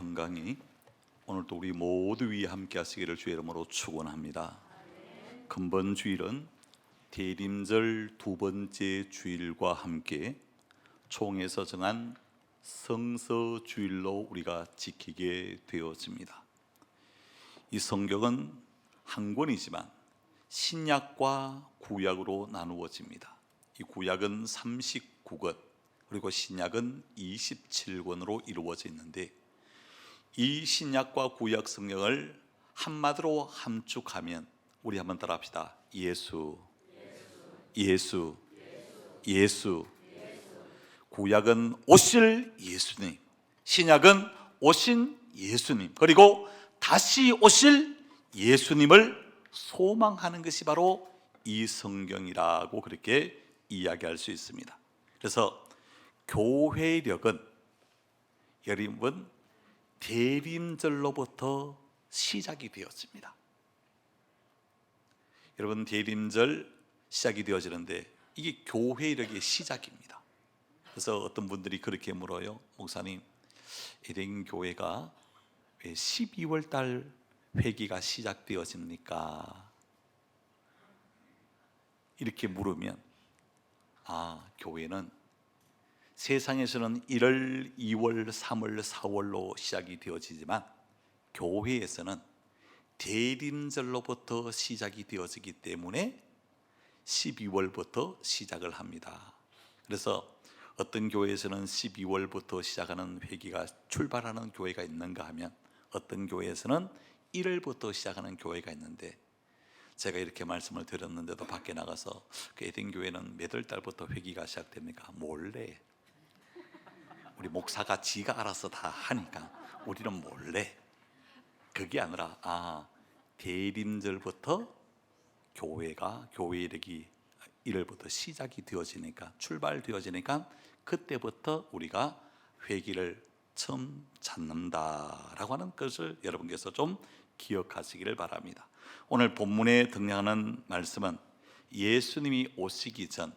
평강이 오늘도 우리 모두 위에 함께 하시기를 주의 이름으로 축원합니다. 금번 주일은 대림절 두 번째 주일과 함께 총에서 정한 성서 주일로 우리가 지키게 되어집니다. 이 성경은 한 권이지만 신약과 구약으로 나누어집니다. 이 구약은 39권 그리고 신약은 27권으로 이루어져 있는데, 이 신약과 구약 성경을 한마디로 함축하면 우리 한번 따라합시다. 예수, 예수, 예수. 구약은 오실 예수님, 신약은 오신 예수님, 그리고 다시 오실 예수님을 소망하는 것이 바로 이 성경이라고 그렇게 이야기할 수 있습니다. 그래서 교회력은 여러분 대림절로부터 시작이 되었습니다. 여러분 대림절 시작이 되어지는데 이게 교회력의 시작입니다. 그래서 어떤 분들이 그렇게 물어요. 목사님, 에덴 교회가 왜 12월 달 회기가 시작되어집니까? 이렇게 물으면 교회는 세상에서는 1월, 2월, 3월, 4월로 시작이 되어지지만 교회에서는 대림절로부터 시작이 되어지기 때문에 12월부터 시작을 합니다. 그래서 어떤 교회에서는 12월부터 시작하는 회기가 출발하는 교회가 있는가 하면 어떤 교회에서는 1월부터 시작하는 교회가 있는데, 제가 이렇게 말씀을 드렸는데도 밖에 나가서 그 에덴 교회는 몇 월 달부터 회기가 시작됩니까? 몰래 우리 목사가 지가 알아서 다 하니까 우리는 몰래. 그게 아니라 대림절부터 교회력이 1월부터 시작이 되어지니까, 출발되어지니까 그때부터 우리가 회기를 처음 찾는다라고 하는 것을 여러분께서 좀 기억하시기를 바랍니다. 오늘 본문에 등장하는 말씀은 예수님이 오시기 전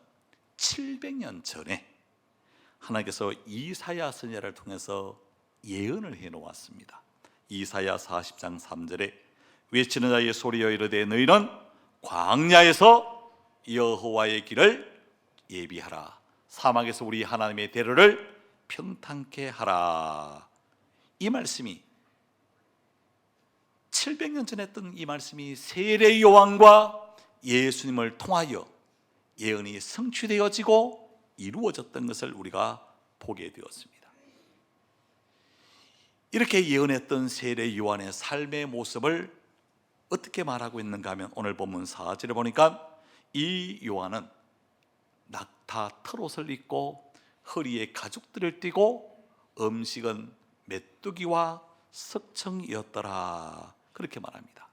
700년 전에 하나님께서 이사야 선지자를 통해서 예언을 해놓았습니다. 이사야 40장 3절에 외치는 자의 소리여 이르되 너희는 광야에서 여호와의 길을 예비하라, 사막에서 우리 하나님의 대로를 평탄케 하라. 이 말씀이 700년 전에 했던 이 말씀이 세례 요한과 예수님을 통하여 예언이 성취되어지고 이루어졌던 것을 우리가 보게 되었습니다. 이렇게 예언했던 세례 요한의 삶의 모습을 어떻게 말하고 있는가 하면 오늘 본문 4절에 보니까 이 요한은 낙타 털옷을 입고 허리에 가죽들을 띠고 음식은 메뚜기와 석청이었더라, 그렇게 말합니다.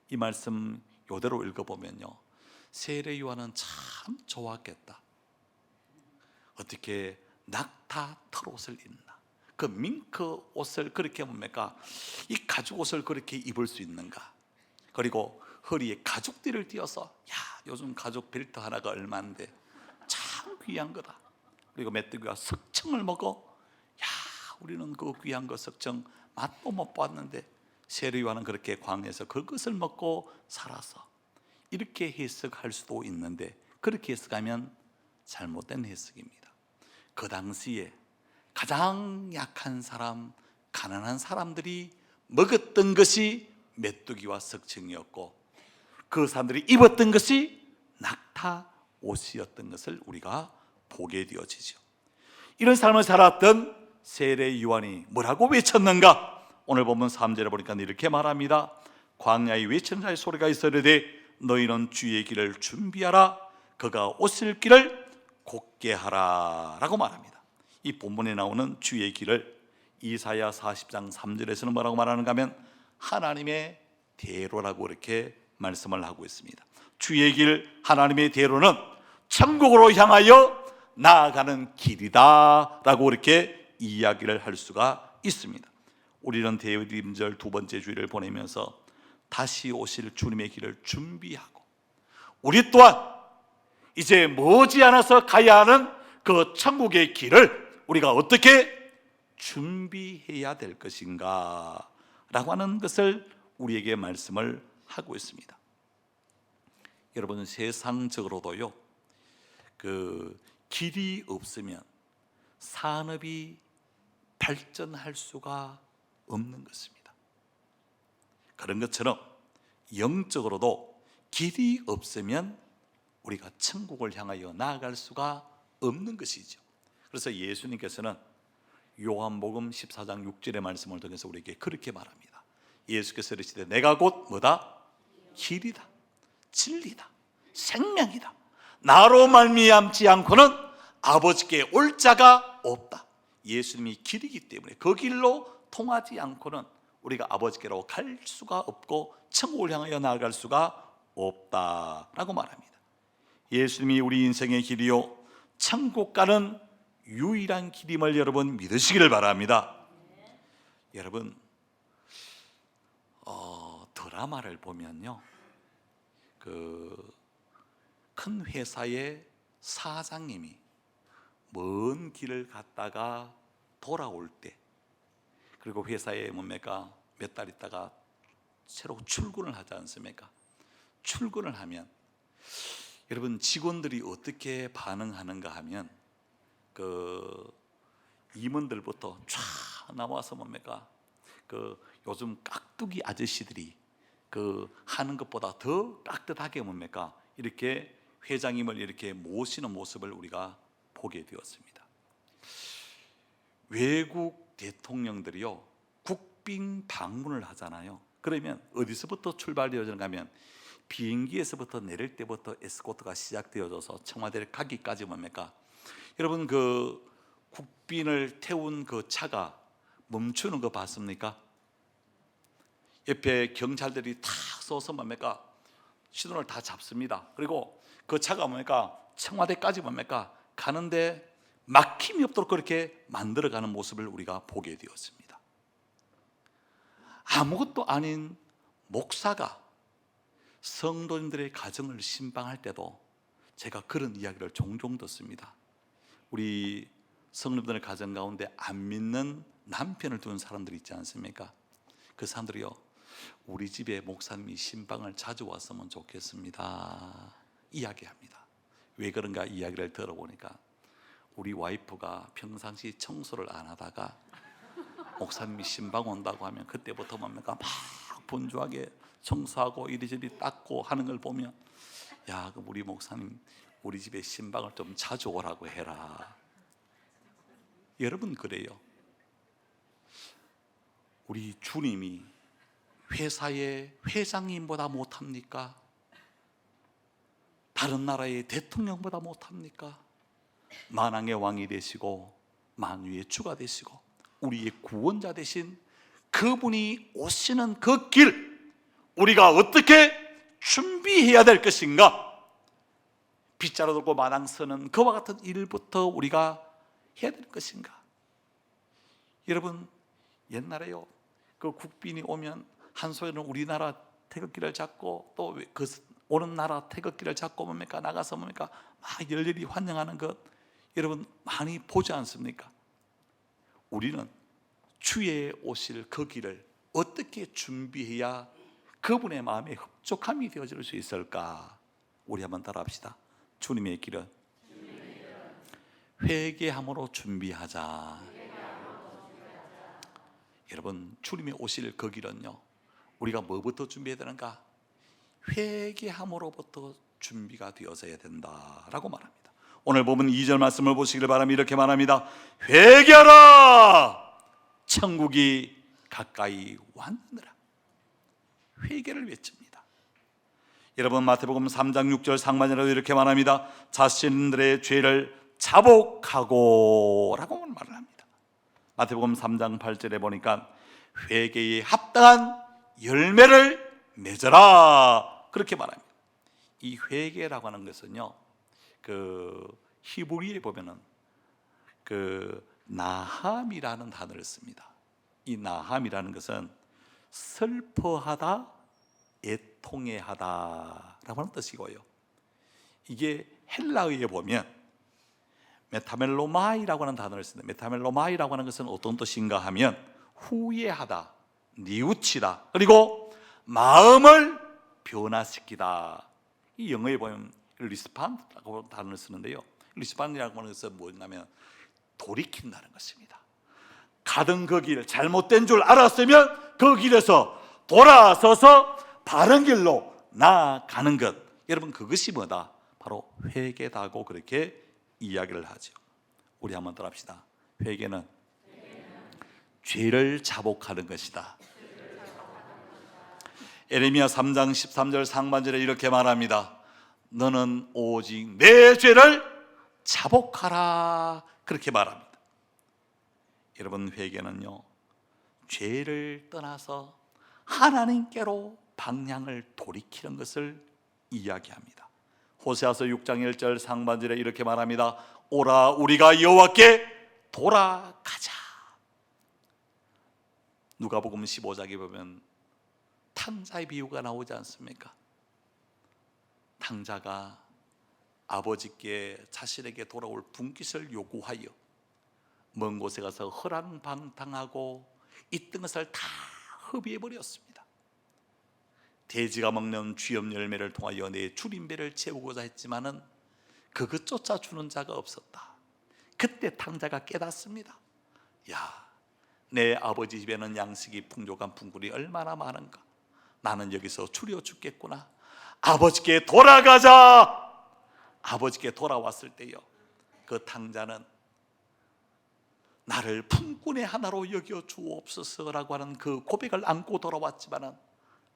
이 말씀 이대로 읽어보면요, 세례 요한은 참 좋았겠다. 어떻게 낙타 털옷을 입나, 그 밍크 옷을 그렇게 뭡니까, 이 가죽 옷을 그렇게 입을 수 있는가, 그리고 허리에 가죽띠를 띄어서 요즘 가죽 벨트 하나가 얼마인데 참 귀한 거다. 그리고 메뚜기가 석청을 먹어. 우리는 그 귀한 거 석청 맛도 못 봤는데 세례 요한은 그렇게 광야에서 그것을 먹고 살아서, 이렇게 해석할 수도 있는데 그렇게 해석하면 잘못된 해석입니다. 그 당시에 가장 약한 사람, 가난한 사람들이 먹었던 것이 메뚜기와 석청이었고 그 사람들이 입었던 것이 낙타 옷이었던 것을 우리가 보게 되어지죠. 이런 삶을 살았던 세례 요한이 뭐라고 외쳤는가? 오늘 보면 3절에 보니까 이렇게 말합니다. 광야에 외치는 자의 소리가 있어 이르되 너희는 주의 길을 준비하라, 그가 오실 길을 곧게 하라 라고 말합니다. 이 본문에 나오는 주의 길을 이사야 40장 3절에서는 뭐라고 말하는가 하면 하나님의 대로라고 이렇게 말씀을 하고 있습니다. 주의 길, 하나님의 대로는 천국으로 향하여 나아가는 길이다 라고 이렇게 이야기를 할 수가 있습니다. 우리는 대림절 두 번째 주일을 보내면서 다시 오실 주님의 길을 준비하고, 우리 또한 이제 머지않아서 가야 하는 그 천국의 길을 우리가 어떻게 준비해야 될 것인가 라고 하는 것을 우리에게 말씀을 하고 있습니다. 여러분, 세상적으로도요, 길이 없으면 산업이 발전할 수가 없는 것입니다. 그런 것처럼 영적으로도 길이 없으면 우리가 천국을 향하여 나아갈 수가 없는 것이죠. 그래서 예수님께서는 요한복음 14장 6절의 말씀을 통해서 우리에게 그렇게 말합니다. 예수께서 이르시되 내가 곧 뭐다? 길이다, 진리다, 생명이다. 나로 말미암지 않고는 아버지께 올 자가 없다. 예수님이 길이기 때문에 그 길로 통하지 않고는 우리가 아버지께로 갈 수가 없고 천국을 향하여 나아갈 수가 없다라고 말합니다. 예수님이 우리 인생의 길이요 천국 가는 유일한 길임을 여러분 믿으시기를 바랍니다. 여러분, 드라마를 보면요, 큰 회사의 사장님이 먼 길을 갔다가 돌아올 때, 그리고 회사에 뭡니까 몇 달 있다가 새로 출근을 하지 않습니까? 출근을 하면 여러분, 직원들이 어떻게 반응하는가 하면 임원들부터 쫙 나와서 뭡니까 요즘 깍두기 아저씨들이 하는 것보다 더 깍듯하게 뭡니까 이렇게 회장님을 이렇게 모시는 모습을 우리가 보게 되었습니다. 외국 대통령들이요 국빈 방문을 하잖아요. 그러면 어디서부터 출발되어지는가 하면 비행기에서부터 내릴 때부터 에스코트가 시작되어져서 청와대를 가기까지 뭡니까 여러분, 국빈을 태운 차가 멈추는 거 봤습니까? 옆에 경찰들이 탁 서서 뭡니까 시동을 다 잡습니다. 그리고 그 차가 뭡니까 청와대까지 뭡니까 가는데 막힘이 없도록 그렇게 만들어가는 모습을 우리가 보게 되었습니다. 아무것도 아닌 목사가 성도님들의 가정을 신방할 때도 제가 그런 이야기를 종종 듣습니다. 우리 성도님들의 가정 가운데 안 믿는 남편을 둔 사람들이 있지 않습니까? 그 사람들이요 우리 집에 목사님이 신방을 자주 왔으면 좋겠습니다 이야기합니다. 왜 그런가 이야기를 들어보니까 우리 와이프가 평상시 청소를 안 하다가 목사님이 신방 온다고 하면 그때부터 뭡니까 막 분주하게 청소하고 이리저리 닦고 하는 걸 보면 야, 우리 목사님 우리 집에 신방을 좀 자주 오라고 해라. 여러분, 그래요. 우리 주님이 회사의 회장님보다 못합니까? 다른 나라의 대통령보다 못합니까? 만왕의 왕이 되시고 만유의 주가 되시고 우리의 구원자 되신 그분이 오시는 그 길, 우리가 어떻게 준비해야 될 것인가? 빗자루 들고 마당 서는 그와 같은 일부터 우리가 해야 될 것인가? 여러분, 옛날에요 국빈이 오면 한 소리는 우리나라 태극기를 잡고 또 오는 나라 태극기를 잡고 뭡니까 나가서 뭡니까 막 열렬히 환영하는 것 여러분 많이 보지 않습니까? 우리는 주의 오실 그 길을 어떻게 준비해야 그분의 마음에 흡족함이 되어질 수 있을까? 우리 한번 따라합시다. 주님의 길은 회개함으로 준비하자. 여러분, 주님이 오실 그 길은요 우리가 뭐부터 준비해야 되는가? 회개함으로부터 준비가 되어져야 된다라고 말합니다. 오늘 보면 2절 말씀을 보시기를 바랍니다. 이렇게 말합니다. 회개하라, 천국이 가까이 왔느니라. 회개를 외칩니다. 여러분, 마태복음 3장 6절 상반절에도 이렇게 말합니다. 자신들의 죄를 자복하고 라고 말을 합니다. 마태복음 3장 8절에 보니까 회개에 합당한 열매를 맺어라 그렇게 말합니다. 이 회개라고 하는 것은요 히브리에 보면은 나함이라는 단어를 씁니다. 이 나함이라는 것은 슬퍼하다, 애통해하다 라고 하는 뜻이고요, 이게 헬라어에 보면 메타멜로마이라고 하는 단어를 쓰는데, 메타멜로마이라고 하는 것은 어떤 뜻인가 하면 후회하다, 뉘우치다, 그리고 마음을 변화시키다. 이 영어에 보면 리스판드라고 단어를 쓰는데요, 리스판드라고 하는 것은 뭐냐면 돌이킨다는 것입니다. 가던 그 길, 잘못된 줄 알았으면 그 길에서 돌아서서 바른 길로 나아가는 것, 여러분 그것이 뭐다? 바로 회개다고 그렇게 이야기를 하죠. 우리 한번 더 합시다. 회개는 죄를 자복하는 것이다. 에레미야 3장 13절 상반절에 이렇게 말합니다. 너는 오직 내 죄를 자복하라, 그렇게 말합니다. 여러분 회개는요, 죄를 떠나서 하나님께로 방향을 돌이키는 것을 이야기합니다. 호세아서 6장 1절 상반절에 이렇게 말합니다. 오라 우리가 여호와께 돌아가자. 누가복음 15장에 보면 탕자의 비유가 나오지 않습니까? 탕자가 아버지께 자신에게 돌아올 분깃을 요구하여 먼 곳에 가서 허랑방탕하고 있던 것을 다 허비해버렸습니다. 돼지가 먹는 쥐염 열매를 통하여 내 줄임배를 채우고자 했지만은 그것 쫓아주는 자가 없었다. 그때 탕자가 깨닫습니다. 야, 내 아버지 집에는 양식이 풍족한 풍굴이 얼마나 많은가. 나는 여기서 추려 죽겠구나. 아버지께 돌아가자. 아버지께 돌아왔을 때요, 그 탕자는 나를 품꾼의 하나로 여겨 주옵소서라고 하는 그 고백을 안고 돌아왔지만은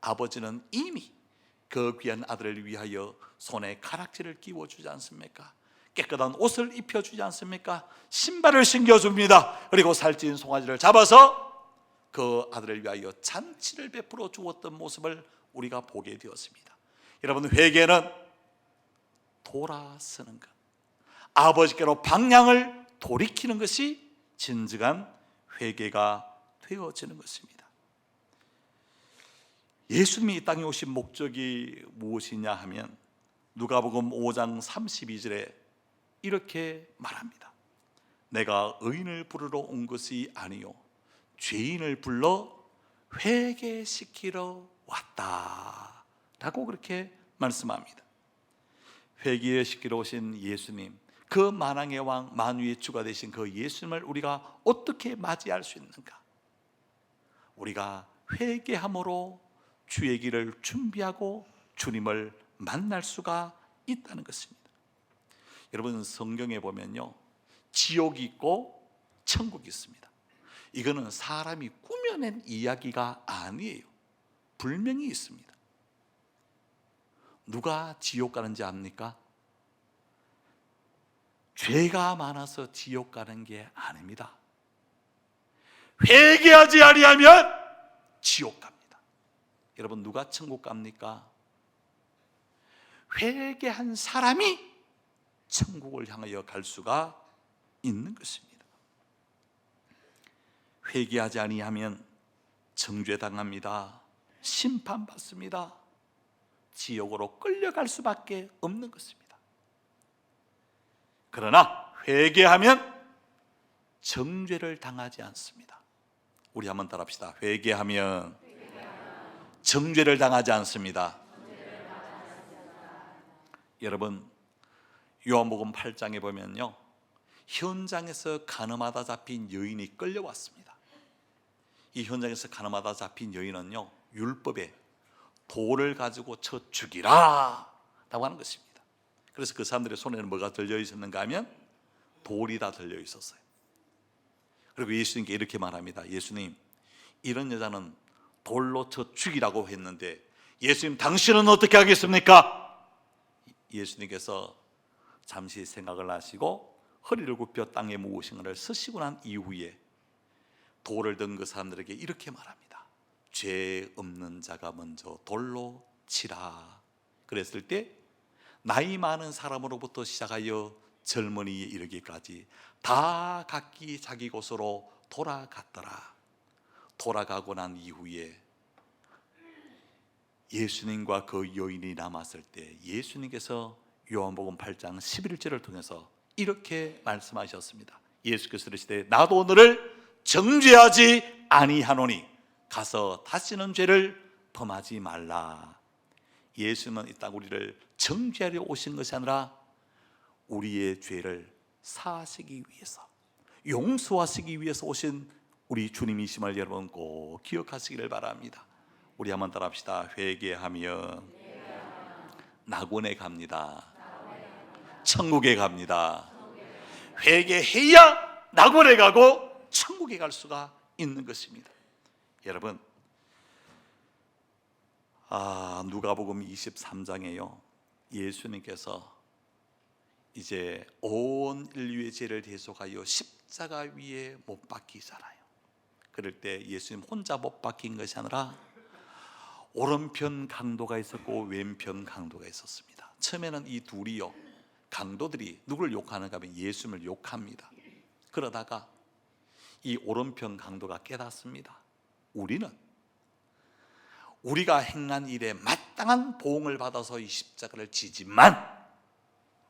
아버지는 이미 그 귀한 아들을 위하여 손에 가락지를 끼워주지 않습니까? 깨끗한 옷을 입혀주지 않습니까? 신발을 신겨줍니다. 그리고 살찐 송아지를 잡아서 그 아들을 위하여 잔치를 베풀어 주었던 모습을 우리가 보게 되었습니다. 여러분 회개는 돌아서는 것, 아버지께로 방향을 돌이키는 것이 진정한 회개가 되어지는 것입니다. 예수님이 이 땅에 오신 목적이 무엇이냐 하면 누가복음 5장 32절에 이렇게 말합니다. 내가 의인을 부르러 온 것이 아니요 죄인을 불러 회개시키러 왔다 라고 그렇게 말씀합니다. 회개시키러 오신 예수님, 그 만왕의 왕 만유의 주가 되신 그 예수님을 우리가 어떻게 맞이할 수 있는가? 우리가 회개함으로 주의 길을 준비하고 주님을 만날 수가 있다는 것입니다. 여러분 성경에 보면요, 지옥이 있고 천국이 있습니다. 이거는 사람이 꾸며낸 이야기가 아니에요. 분명히 있습니다. 누가 지옥 가는지 압니까? 죄가 많아서 지옥 가는 게 아닙니다. 회개하지 아니하면 지옥 갑니다. 여러분 누가 천국 갑니까? 회개한 사람이 천국을 향하여 갈 수가 있는 것입니다. 회개하지 아니하면 정죄당합니다. 심판받습니다. 지옥으로 끌려갈 수밖에 없는 것입니다. 그러나 회개하면 정죄를 당하지 않습니다. 우리 한번 따라합시다. 회개하면 정죄를 당하지 않습니다. 여러분 요한복음 8장에 보면요, 현장에서 간음하다 잡힌 여인이 끌려왔습니다. 이 현장에서 간음하다 잡힌 여인은요, 율법에 돌을 가지고 쳐 죽이라 라고 하는 것입니다. 그래서 그 사람들의 손에는 뭐가 들려 있었는가 하면 돌이 다 들려 있었어요. 그리고 예수님께 이렇게 말합니다. 예수님, 이런 여자는 돌로 쳐 죽이라고 했는데 예수님 당신은 어떻게 하겠습니까? 예수님께서 잠시 생각을 하시고 허리를 굽혀 땅에 묻으신 것을 쓰시고 난 이후에 돌을 든 그 사람들에게 이렇게 말합니다. 죄 없는 자가 먼저 돌로 치라. 그랬을 때 나이 많은 사람으로부터 시작하여 젊은이에 이르기까지 다 각기 자기 곳으로 돌아갔더라. 돌아가고 난 이후에 예수님과 그 여인이 남았을 때 예수님께서 요한복음 8장 11절을 통해서 이렇게 말씀하셨습니다. 예수께서 이르시되 나도 너를 정죄하지 아니하노니 가서 다시는 죄를 범하지 말라. 예수님은 이 땅 우리를 정죄하려 오신 것이 아니라 우리의 죄를 사하시기 위해서, 용서하시기 위해서 오신 우리 주님이심을 여러분 꼭 기억하시기를 바랍니다. 우리 한번 따라합시다. 회개하며 낙원에 갑니다. 천국에 갑니다. 회개해야 낙원에 가고 천국에 갈 수가 있는 것입니다. 여러분, 누가복음 23장에요 예수님께서 이제 온 인류의 죄를 대속하여 십자가 위에 못 박히잖아요. 그럴 때 예수님 혼자 못 박힌 것이 아니라 오른편 강도가 있었고 왼편 강도가 있었습니다. 처음에는 이 둘이요, 강도들이 누구를 욕하는가 하면 예수님을 욕합니다. 그러다가 이 오른편 강도가 깨닫습니다. 우리가 행한 일에 마땅한 보응을 받아서 이 십자가를 지지만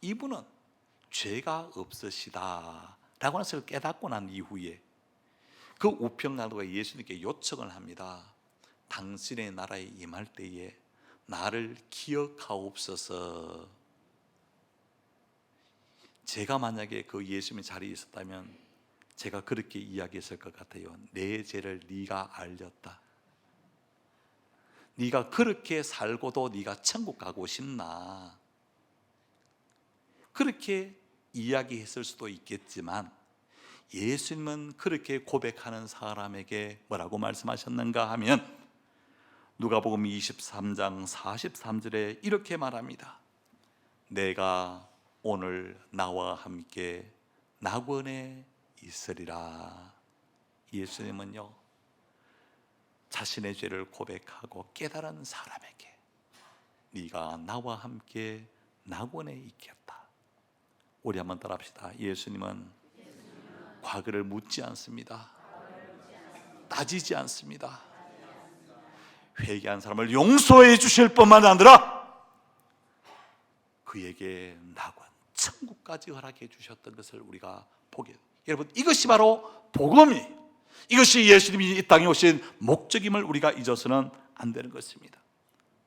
이분은 죄가 없으시다 라고 하는 것을 깨닫고 난 이후에 그 우편 강도가 예수님께 요청을 합니다. 당신의 나라에 임할 때에 나를 기억하옵소서. 제가 만약에 그 예수님의 자리에 있었다면 제가 그렇게 이야기했을 것 같아요. 내 죄를 네가 알렸다. 네가 그렇게 살고도 네가 천국 가고 싶나? 그렇게 이야기했을 수도 있겠지만 예수님은 그렇게 고백하는 사람에게 뭐라고 말씀하셨는가 하면 누가복음 23장 43절에 이렇게 말합니다. 내가 오늘 나와 함께 낙원에 있으리라. 예수님은요, 자신의 죄를 고백하고 깨달은 사람에게 네가 나와 함께 낙원에 있겠다. 우리 한번 따라합시다. 예수님은 과거를 묻지 않습니다. 따지지 않습니다. 회개한 사람을 용서해 주실 뿐만 아니라 그에게 낙원, 천국까지 허락해 주셨던 것을 우리가 보게 됩니다. 여러분, 이것이 바로 복음이에요. 이것이 예수님이 이 땅에 오신 목적임을 우리가 잊어서는 안 되는 것입니다.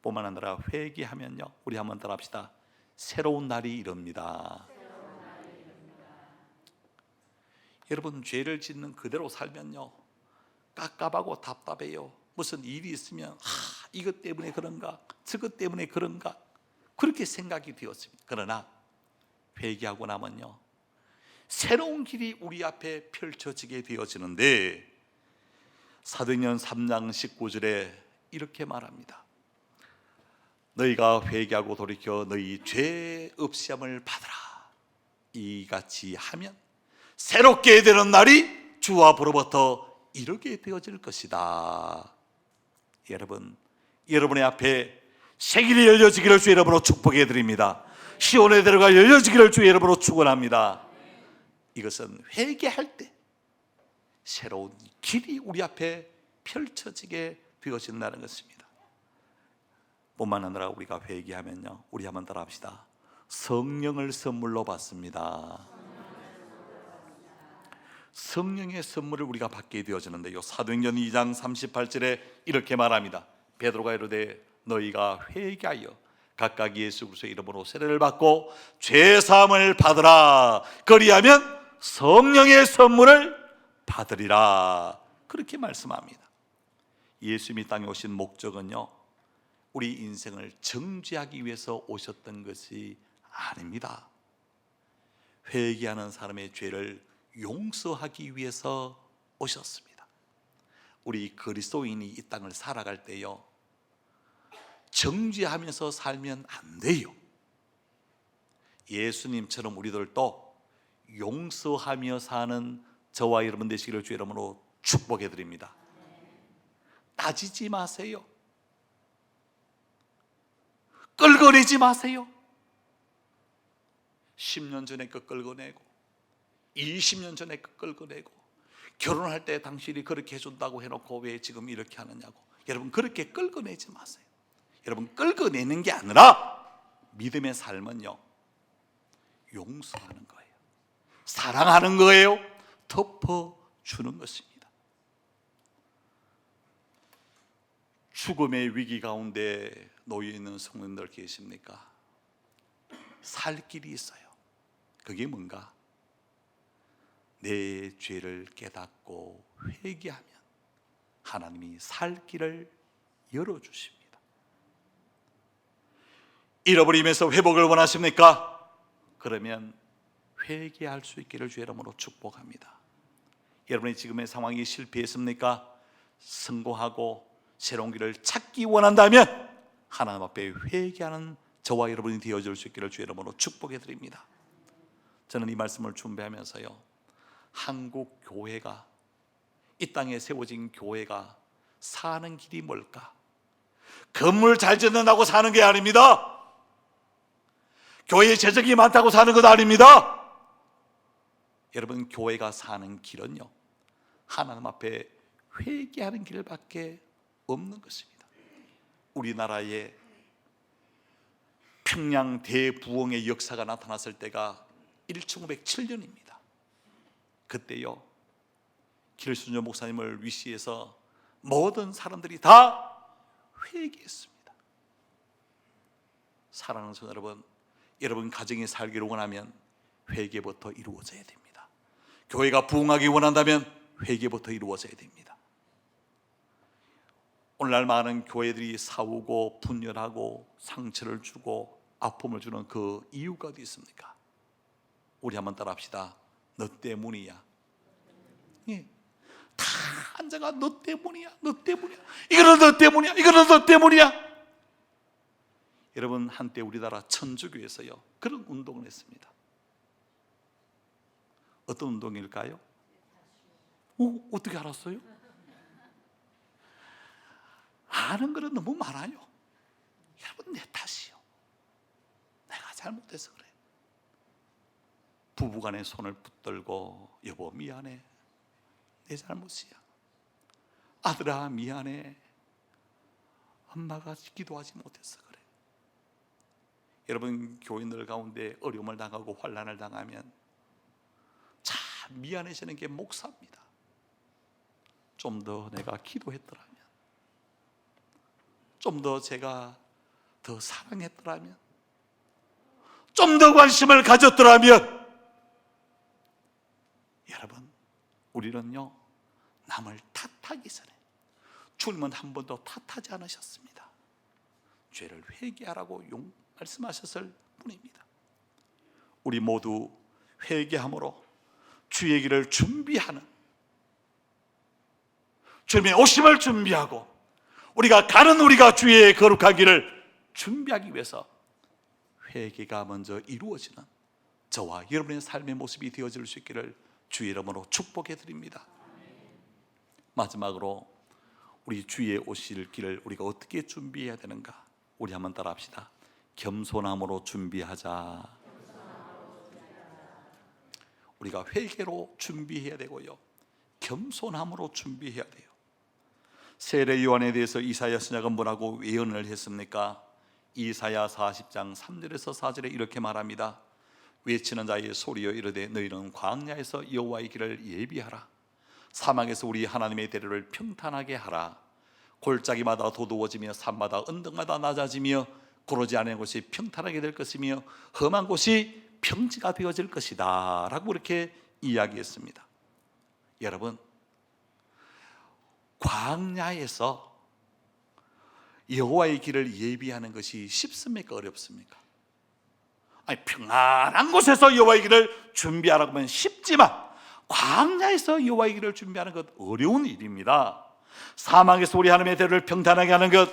뿐만 아니라 회개하면요, 우리 한번 따라합시다. 새로운 날이 이릅니다. 여러분, 죄를 짓는 그대로 살면요 깝깝하고 답답해요. 무슨 일이 있으면 이것 때문에 그런가, 저것 때문에 그런가, 그렇게 생각이 되었습니다. 그러나 회개하고 나면요 새로운 길이 우리 앞에 펼쳐지게 되어지는데 사도행전 3장 19절에 이렇게 말합니다. 너희가 회개하고 돌이켜 너희 죄 없이함을 받으라. 이같이 하면 새롭게 되는 날이 주 앞으로부터 이르게 되어질 것이다. 여러분, 여러분의 앞에 새 길이 열려지기를 주 여러분으로 축복해 드립니다. 시온의 대로가 열려지기를 주 여러분으로 축원합니다. 이것은 회개할 때 새로운 길이 우리 앞에 펼쳐지게 되어진다는 것입니다. 뿐만 아니라 우리가 회개하면요, 우리 한번 따라합시다. 성령을 선물로 받습니다. 성령의 선물을 우리가 받게 되어지는데요, 사도행전 2장 38절에 이렇게 말합니다. 베드로가 이르되 너희가 회개하여 각각 예수 그리스도의 이름으로 세례를 받고 죄 사함을 받으라. 그리하면 성령의 선물을 받으리라. 그렇게 말씀합니다. 예수님이 땅에 오신 목적은요, 우리 인생을 정죄하기 위해서 오셨던 것이 아닙니다. 회개하는 사람의 죄를 용서하기 위해서 오셨습니다. 우리 그리스도인이 이 땅을 살아갈 때요 정죄하면서 살면 안 돼요. 예수님처럼 우리들도 용서하며 사는 저와 여러분 되시기를 주 이름으로 축복해 드립니다. 따지지 마세요. 끌어내지 마세요. 10년 전에 거 끌어내고 20년 전에 거 끌어내고 결혼할 때 당신이 그렇게 해준다고 해놓고 왜 지금 이렇게 하느냐고. 여러분, 그렇게 끌어내지 마세요. 여러분, 끌어내는 게 아니라 믿음의 삶은요 용서하는 거예요. 사랑하는 거예요? 덮어주는 것입니다. 죽음의 위기 가운데 놓여 있는 성도님들 계십니까? 살 길이 있어요. 그게 뭔가? 내 죄를 깨닫고 회개하면 하나님이 살 길을 열어주십니다. 잃어버리면서 회복을 원하십니까? 그러면 회개할 수 있기를 주의 이름으로 축복합니다. 여러분이 지금의 상황이 실패했습니까? 성공하고 새로운 길을 찾기 원한다면 하나님 앞에 회개하는 저와 여러분이 되어줄 수 있기를 주의 이름으로 축복해 드립니다. 저는 이 말씀을 준비하면서요, 한국 교회가, 이 땅에 세워진 교회가 사는 길이 뭘까? 건물 잘 짓는다고 사는 게 아닙니다. 교회에 재정이 많다고 사는 것 아닙니다. 여러분, 교회가 사는 길은요, 하나님 앞에 회개하는 길밖에 없는 것입니다. 우리나라에 평양 대부흥의 역사가 나타났을 때가 1907년입니다. 그때요, 길순교 목사님을 위시해서 모든 사람들이 다 회개했습니다. 사랑하는 성도 여러분, 여러분 가정이 살기를 원하면 회개부터 이루어져야 됩니다. 교회가 부흥하기 원한다면 회개부터 이루어져야 됩니다. 오늘날 많은 교회들이 싸우고 분열하고 상처를 주고 아픔을 주는 그 이유가 어디 있습니까? 우리 한번 따라합시다. 너 때문이야. 예. 다 앉아가 너 때문이야, 너 때문이야, 이거는 너 때문이야, 이거는 너 때문이야. 여러분, 한때 우리나라 천주교에서요 그런 운동을 했습니다. 어떤 운동일까요? 어떻게 알았어요? 아는 거는 너무 많아요. 여러분, 내 탓이요, 내가 잘못해서 그래. 부부간에 손을 붙들고 여보 미안해, 내 잘못이야. 아들아 미안해, 엄마가 기도하지 못해서 그래. 여러분, 교인들 가운데 어려움을 당하고 환난을 당하면 참 미안해지는 게 목사입니다. 좀 더 내가 기도했더라면, 좀 더 제가 더 사랑했더라면, 좀 더 관심을 가졌더라면. 여러분, 우리는요 남을 탓하기 전에 주님은 한 번도 탓하지 않으셨습니다. 죄를 회개하라고 말씀하셨을 뿐입니다. 우리 모두 회개함으로 주의 길을 준비하는, 주님의 오심을 준비하고 우리가 주의 거룩한 길을 준비하기 위해서 회개가 먼저 이루어지는 저와 여러분의 삶의 모습이 되어질 수 있기를 주의 이름으로 축복해 드립니다. 마지막으로 우리 주의 오실 길을 우리가 어떻게 준비해야 되는가? 우리 한번 따라합시다. 겸손함으로 준비하자. 우리가 회개로 준비해야 되고요, 겸손함으로 준비해야 돼요. 세례 요한에 대해서 이사야 선지자가 뭐라고 예언을 했습니까? 이사야 40장 3절에서 4절에 이렇게 말합니다. 외치는 자의 소리여 이르되 너희는 광야에서 여호와의 길을 예비하라. 사막에서 우리 하나님의 대로를 평탄하게 하라. 골짜기마다 도두어지며 산마다 언덕마다 낮아지며 고르지 않은 곳이 평탄하게 될 것이며 험한 곳이 평지가 되어질 것이다 라고 이렇게 이야기했습니다. 여러분, 광야에서 여호와의 길을 예비하는 것이 쉽습니까? 어렵습니까? 아니, 평안한 곳에서 여호와의 길을 준비하라고 하면 쉽지만 광야에서 여호와의 길을 준비하는 것 어려운 일입니다. 사막에서 우리 하나님의 대로를 평탄하게 하는 것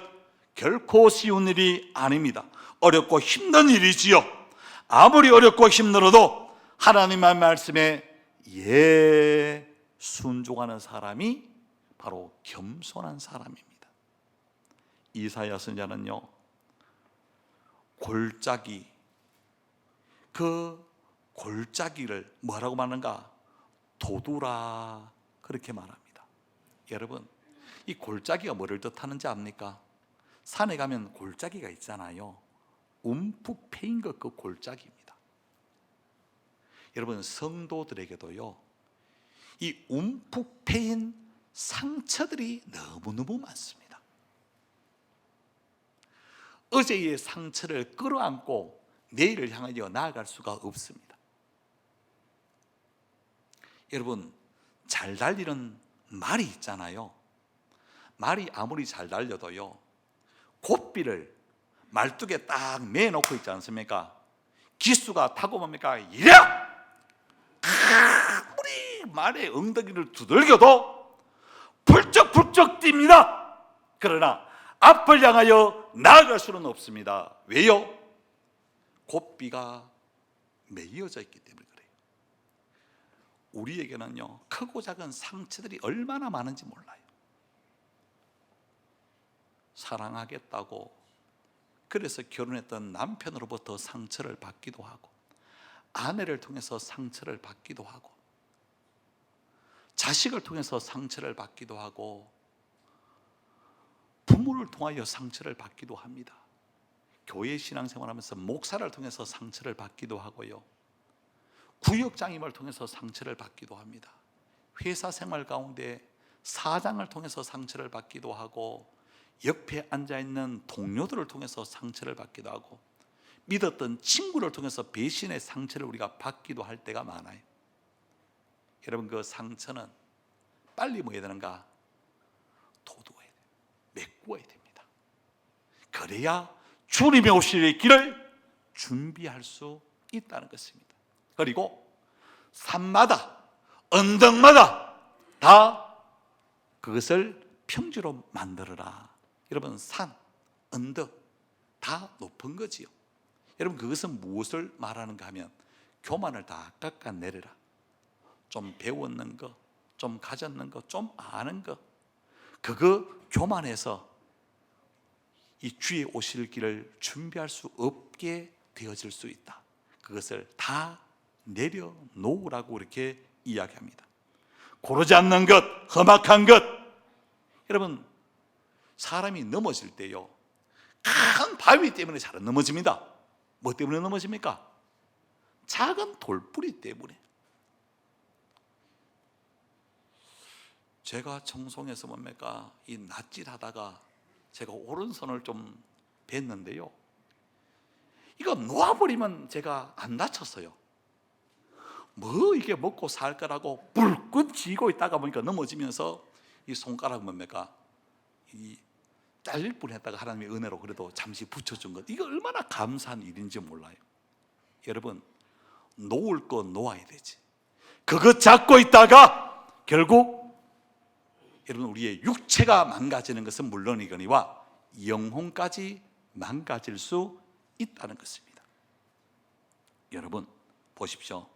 결코 쉬운 일이 아닙니다. 어렵고 힘든 일이지요. 아무리 어렵고 힘들어도 하나님의 말씀에 순종하는 사람이 바로 겸손한 사람입니다. 이사야 선지자는요, 그 골짜기를 뭐라고 말하는가? 도두라 그렇게 말합니다. 여러분, 이 골짜기가 뭐를 뜻하는지 압니까? 산에 가면 골짜기가 있잖아요. 움푹 패인 것 그 골짜기입니다. 여러분, 성도들에게도요, 이 움푹 패인 상처들이 너무너무 많습니다. 어제의 상처를 끌어안고 내일을 향하여 나아갈 수가 없습니다. 여러분, 잘 달리는 말이 있잖아요. 말이 아무리 잘 달려도요, 고삐를 말뚝에 딱 매놓고 있지 않습니까? 기수가 타고 뭡니까? 이래! 아무리 말의 엉덩이를 두들겨도 불쩍불쩍 뜁니다. 그러나 앞을 향하여 나아갈 수는 없습니다. 왜요? 고삐가 매여져 있기 때문에 그래요. 우리에게는요, 크고 작은 상처들이 얼마나 많은지 몰라요. 사랑하겠다고 그래서 결혼했던 남편으로부터 상처를 받기도 하고, 아내를 통해서 상처를 받기도 하고, 자식을 통해서 상처를 받기도 하고, 부모를 통하여 상처를 받기도 합니다. 교회 신앙생활하면서 목사를 통해서 상처를 받기도 하고요, 구역장님을 통해서 상처를 받기도 합니다. 회사 생활 가운데 사장을 통해서 상처를 받기도 하고, 옆에 앉아있는 동료들을 통해서 상처를 받기도 하고, 믿었던 친구를 통해서 배신의 상처를 우리가 받기도 할 때가 많아요. 여러분, 그 상처는 빨리 뭐 해야 되는가? 도두어야 돼요. 메꾸어야 됩니다. 그래야 주님의 오실 길을 준비할 수 있다는 것입니다. 그리고 산마다 언덕마다 다 그것을 평지로 만들어라. 여러분, 산, 언덕 다 높은 거지요. 여러분, 그것은 무엇을 말하는가 하면 교만을 다 깎아내려라. 좀 배웠는 거, 좀 가졌는 거, 좀 아는 거, 그거 교만해서 이 주의 오실 길을 준비할 수 없게 되어질 수 있다. 그것을 다 내려놓으라고 이렇게 이야기합니다. 고르지 않는 것, 험악한 것. 여러분, 사람이 넘어질 때요, 큰 바위 때문에 잘 안 넘어집니다. 뭐 때문에 넘어집니까? 작은 돌뿌리 때문에. 제가 청송에서 뭡니까? 이 낫질하다가 제가 오른손을 좀 뱄는데요, 이거 놓아버리면 제가 안 다쳤어요. 뭐 이게 먹고 살 거라고 불끈 쥐고 있다가 보니까 넘어지면서 이 손가락 뭡니까? 이 잘릴 뻔했다가 하나님의 은혜로 그래도 잠시 붙여준 것, 이거 얼마나 감사한 일인지 몰라요. 여러분, 놓을 거 놓아야 되지. 그거 잡고 있다가 결국 여러분, 우리의 육체가 망가지는 것은 물론이거니와 영혼까지 망가질 수 있다는 것입니다. 여러분, 보십시오.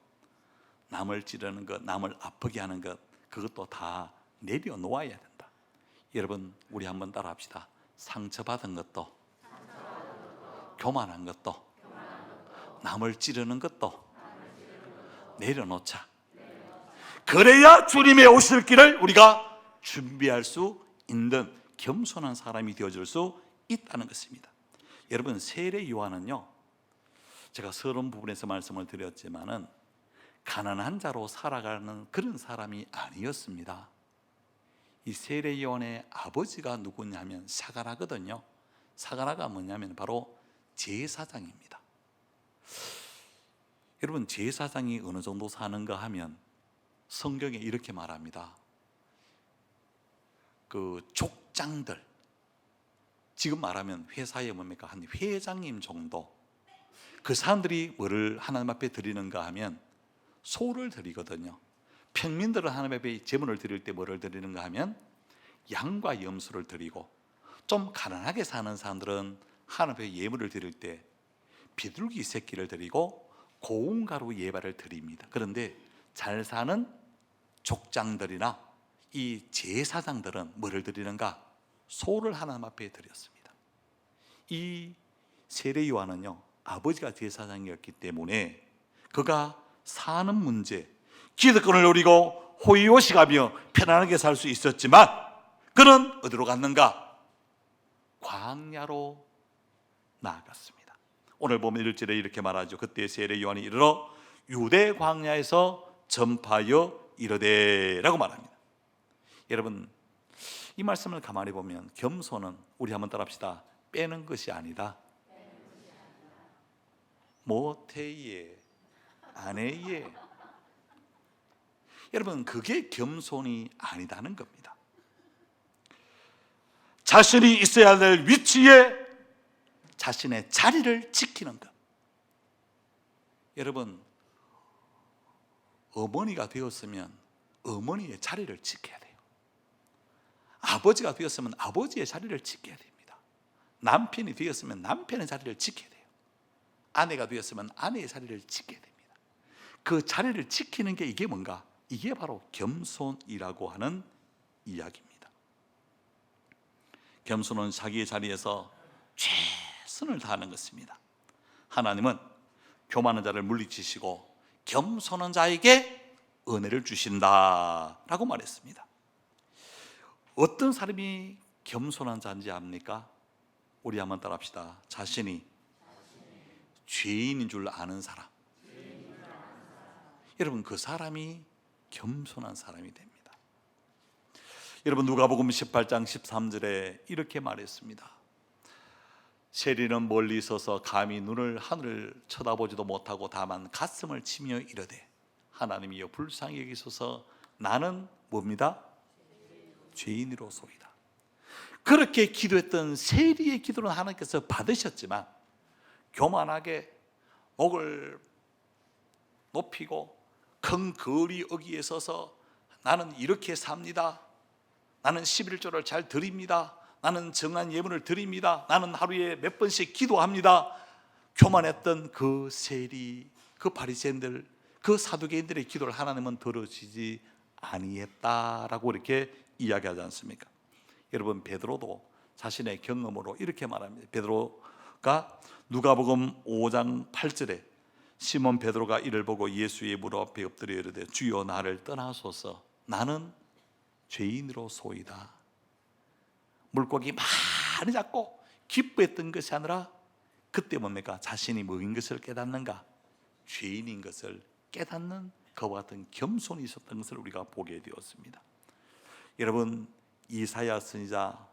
남을 찌르는 것, 남을 아프게 하는 것, 그것도 다 내려놓아야 된다. 여러분, 우리 한번 따라합시다. 상처받은 것도, 교만한 것도, 남을 찌르는 것도 내려놓자. 그래야 주님의 오실 길을 우리가 준비할 수 있는 겸손한 사람이 되어줄 수 있다는 것입니다. 여러분, 세례 요한은요, 제가 서론 부분에서 말씀을 드렸지만은 가난한 자로 살아가는 그런 사람이 아니었습니다. 이 세례 요한의 아버지가 누구냐면 사가라거든요. 사가라가 뭐냐면 바로 제사장입니다. 여러분, 제사장이 어느 정도 사는가 하면 성경에 이렇게 말합니다. 그 족장들, 지금 말하면 회사에 뭡니까? 한 회장님 정도, 그 사람들이 뭐를 하나님 앞에 드리는가 하면 소를 드리거든요. 평민들은 하나님 앞에 제물을 드릴 때 뭐를 드리는가 하면 양과 염소를 드리고, 좀 가난하게 사는 사람들은 하나님 앞에 예물을 드릴 때 비둘기 새끼를 드리고 고운 가루 예발을 드립니다. 그런데 잘 사는 족장들이나 이 제사장들은 뭐를 드리는가? 소를 하나님 앞에 드렸습니다. 이 세례 요한은요, 아버지가 제사장이었기 때문에 그가 사는 문제, 기득권을 누리고 호의호식하며 편안하게 살 수 있었지만 그는 어디로 갔는가? 광야로 나아갔습니다. 오늘 보면 1절에 이렇게 말하죠. 그때 세례 요한이 이르러 유대 광야에서 전파하여 이르되라고 말합니다. 여러분, 이 말씀을 가만히 보면 겸손은, 우리 한번 따라합시다, 빼는 것이 아니다. 못해예, 안해예. 여러분, 그게 겸손이 아니다는 겁니다. 자신이 있어야 될 위치에 자신의 자리를 지키는 것. 여러분, 어머니가 되었으면 어머니의 자리를 지켜야 돼요. 아버지가 되었으면 아버지의 자리를 지켜야 됩니다. 남편이 되었으면 남편의 자리를 지켜야 돼요. 아내가 되었으면 아내의 자리를 지켜야 됩니다. 그 자리를 지키는 게 이게 뭔가? 이게 바로 겸손이라고 하는 이야기입니다. 겸손은 자기의 자리에서 최선을 다하는 것입니다. 하나님은 교만한 자를 물리치시고 겸손한 자에게 은혜를 주신다라고 말했습니다. 어떤 사람이 겸손한 자인지 압니까? 우리 한번 따라합시다. 자신이 죄인인 줄 아는 사람. 여러분, 그 사람이 겸손한 사람이 됩니다. 여러분, 누가복음 18장 13절에 이렇게 말했습니다. 세리는 멀리 서서 감히 하늘을 쳐다보지도 못하고 다만 가슴을 치며 이르되, 하나님이여 불쌍히 여기소서, 나는 뭡니다? 죄인이로소이다. 그렇게 기도했던 세리의 기도는 하나님께서 받으셨지만, 교만하게 목을 높이고 큰 거리 어귀에 서서 나는 이렇게 삽니다, 나는 11조를 잘 드립니다, 나는 정한 예물을 드립니다, 나는 하루에 몇 번씩 기도합니다, 교만했던 그 세리, 그 바리새인들, 그 사두개인들의 기도를 하나님은 들어주지 아니했다라고 이렇게 이야기하지 않습니까? 여러분, 베드로도 자신의 경험으로 이렇게 말합니다. 베드로가 누가복음 5장 8절에 시몬 베드로가 이를 보고 예수의 무릎 앞에 엎드려 이르되, 주여 나를 떠나소서, 나는 죄인으로소이다. 물고기 많이 잡고 기뻐했던 것이 아니라 그때 뭡니까? 자신이 뭐인 것을 깨닫는가? 죄인인 것을 깨닫는 그와 같은 겸손이 있었던 것을 우리가 보게 되었습니다. 여러분, 이사야 선지자,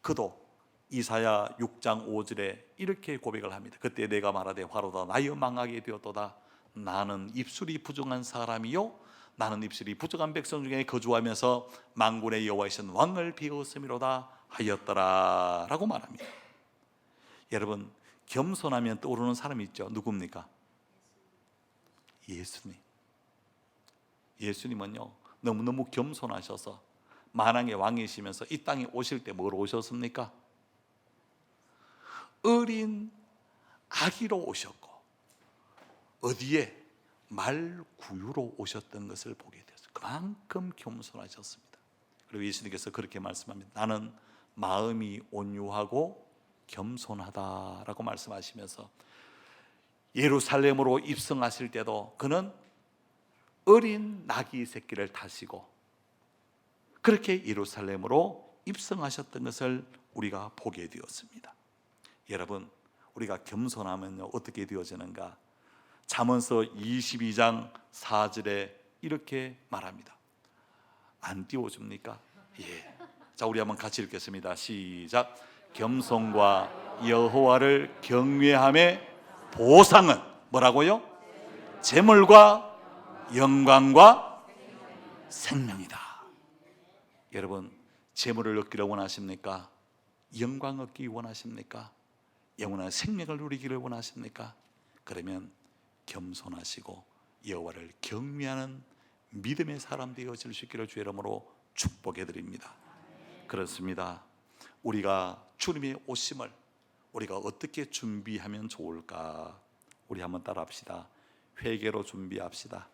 그도 이사야 6장 5절에 이렇게 고백을 합니다. 그때 내가 말하되 화로다 나여 망하게 되었도다. 나는 입술이 부정한 사람이요 나는 입술이 부정한 백성 중에 거주하면서 만군의 여호와이신 왕을 비웃음이로다 하였더라 라고 말합니다. 여러분, 겸손하면 떠오르는 사람이 있죠. 누굽니까? 예수님. 예수님은요, 너무너무 겸손하셔서 만왕의 왕이시면서 이 땅에 오실 때 뭐로 오셨습니까? 어린 아기로 오셨고, 어디에? 말구유로 오셨던 것을 보게 되었어요. 그만큼 겸손하셨습니다. 그리고 예수님께서 그렇게 말씀합니다. 나는 마음이 온유하고 겸손하다라고 말씀하시면서 예루살렘으로 입성하실 때도 그는 어린 나귀 새끼를 타시고 그렇게 예루살렘으로 입성하셨던 것을 우리가 보게 되었습니다. 여러분, 우리가 겸손하면요 어떻게 되어지는가? 잠언서 22장 4절에 이렇게 말합니다. 안 띄워줍니까? 예. 자, 우리 한번 같이 읽겠습니다. 시작. 겸손과 여호와를 경외함의 보상은 뭐라고요? 재물과 영광과 생명이다. 여러분, 재물을 얻기를 원하십니까? 영광 얻기 원하십니까? 영원한 생명을 누리기를 원하십니까? 그러면 겸손하시고 여호와를 경외하는 믿음의 사람 되어질 수 있기를 주의 이름으로 축복해 드립니다. 그렇습니다. 우리가 주님의 오심을 우리가 어떻게 준비하면 좋을까? 우리 한번 따라합시다. 회개로 준비합시다.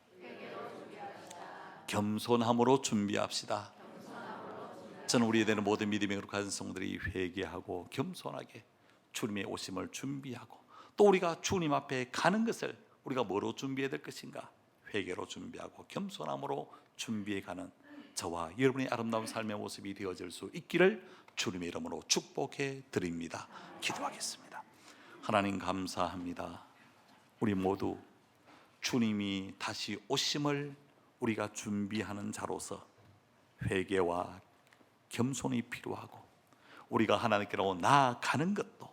겸손함으로 준비합시다. 저는 우리에 대한 모든 믿음의 거룩한 성들이 회개하고 겸손하게 주님의 오심을 준비하고, 또 우리가 주님 앞에 가는 것을 우리가 뭐로 준비해야 될 것인가? 회개로 준비하고 겸손함으로 준비해가는 저와 여러분의 아름다운 삶의 모습이 되어질 수 있기를 주님의 이름으로 축복해 드립니다. 기도하겠습니다. 하나님 감사합니다. 우리 모두 주님이 다시 오심을 우리가 준비하는 자로서 회개와 겸손이 필요하고, 우리가 하나님께로 나아가는 것도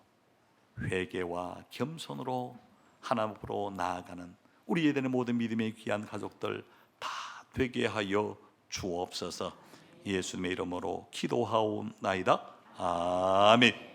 회개와 겸손으로 하나님 앞으로 나아가는 우리 예대의 모든 믿음의 귀한 가족들 다 되게 하여 주옵소서. 예수님의 이름으로 기도하옵나이다. 아멘.